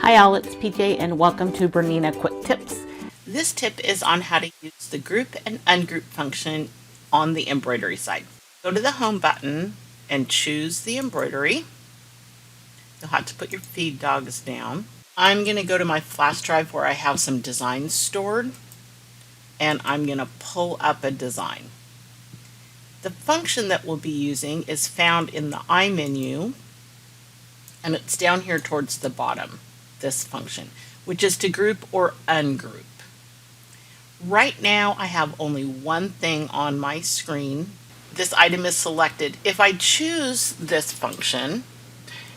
Hi all, it's PJ and welcome to Bernina Quick Tips. This tip is on how to use the group and ungroup function on the embroidery side. Go to the home button and choose the embroidery. You'll have to put your feed dogs down. I'm going to go to my flash drive where I have some designs stored, and I'm going to pull up a design. The function that we'll be using is found in the I menu, and it's down here towards the bottom, this function, which is to group or ungroup. Right now I have only one thing on my screen. This item is selected. If I choose this function,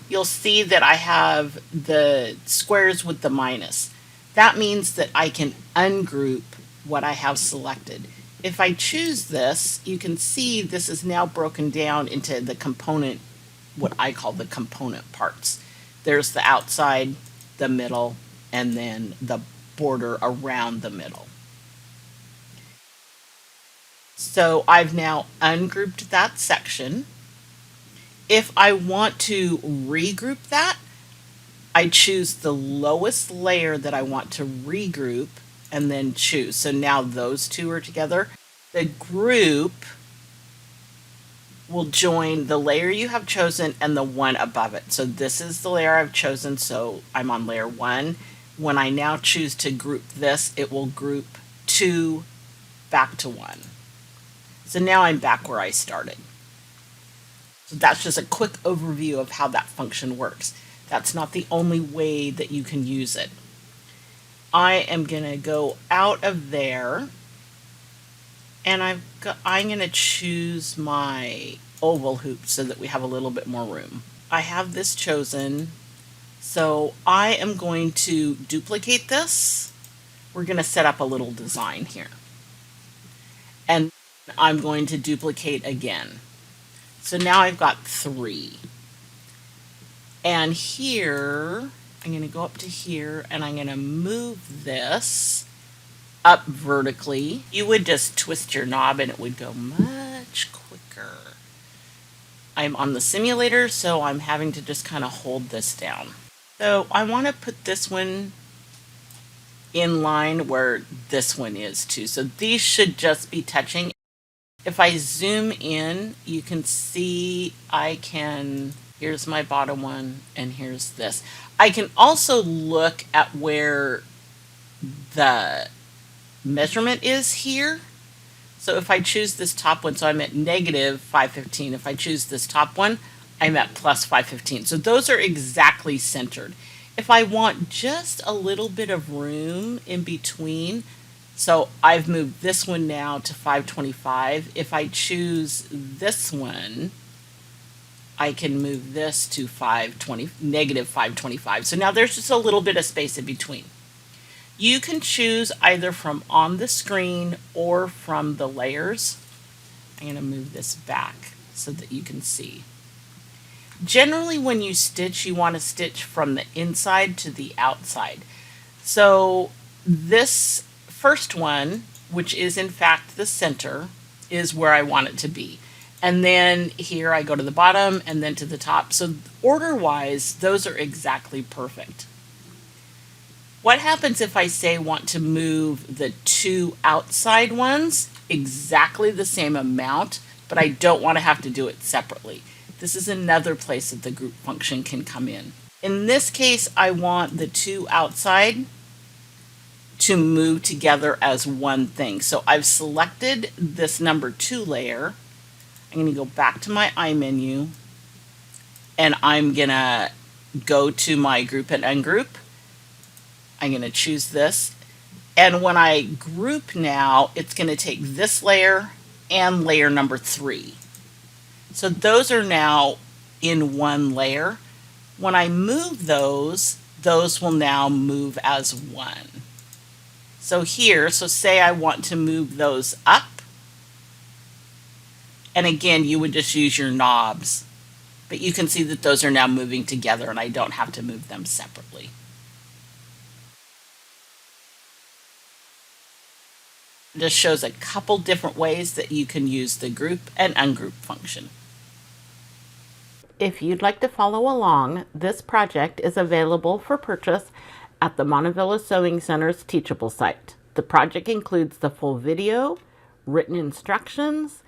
you'll see that I have the squares with the minus. That means that I can ungroup what I have selected. If I choose this, you can see this is now broken down into the component, what I call the component parts. There's the outside, the middle, and then the border around the middle. So I've now ungrouped that section. If I want to regroup that, I choose the lowest layer that I want to regroup and then choose. So now those two are together. The group will join the layer you have chosen and the one above it. So this is the layer I've chosen, so I'm on layer 1. When I now choose to group this, it will group 2 back to 1. So now I'm back where I started. So that's just a quick overview of how that function works. That's not the only way that you can use it. I am going to go out of there, and I'm going to choose my oval hoop so that we have a little bit more room. I have this chosen, so I am going to duplicate this. We're going to set up a little design here. And I'm going to duplicate again. So now I've got 3. And here, I'm going to go up to here, and I'm going to move this up vertically. You would just twist your knob and it would go much quicker. I'm on the simulator, so I'm having to just kind of hold this down. So I want to put this one in line where this one is too. So these should just be touching. If I zoom in, you can see here's my bottom one, and here's this. I can also look at where the measurement is here. So if I choose this top one, so I'm at negative 515. If I choose this top one, I'm at plus 515. So those are exactly centered. If I want just a little bit of room in between, so I've moved this one now to 525. If I choose this one, I can move this to negative 525. So now there's just a little bit of space in between. You can choose either from on the screen or from the layers. I'm going to move this back so that you can see. Generally, when you stitch, you want to stitch from the inside to the outside. So this first one, which is in fact the center, is where I want it to be. And then here I go to the bottom and then to the top. So order-wise, those are exactly perfect. What happens if I say want to move the 2 outside ones exactly the same amount, but I don't want to have to do it separately? This is another place that the group function can come in. In this case, I want the 2 outside to move together as one thing. So I've selected this number 2 layer. I'm going to go back to my I menu, and I'm going to go to my group and ungroup. I'm going to choose this, and when I group now, it's going to take this layer and layer number 3. So those are now in one layer. When I move those will now move as one. So here, so say I want to move those up, and again, you would just use your knobs, but you can see that those are now moving together and I don't have to move them separately. This shows a couple different ways that you can use the group and ungroup function. If you'd like to follow along, this project is available for purchase at the Montevilla Sewing Center's Teachable site. The project includes the full video, written instructions,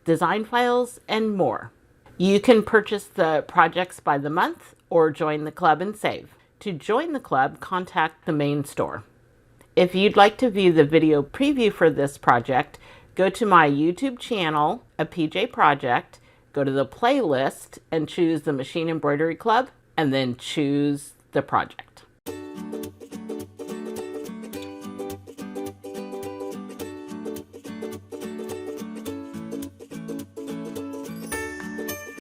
design files, and more. You can purchase the projects by the month or join the club and save. To join the club, contact the main store. If you'd like to view the video preview for this project, go to my YouTube channel, A PJ Project, go to the playlist and choose the Machine Embroidery Club, and then choose the project.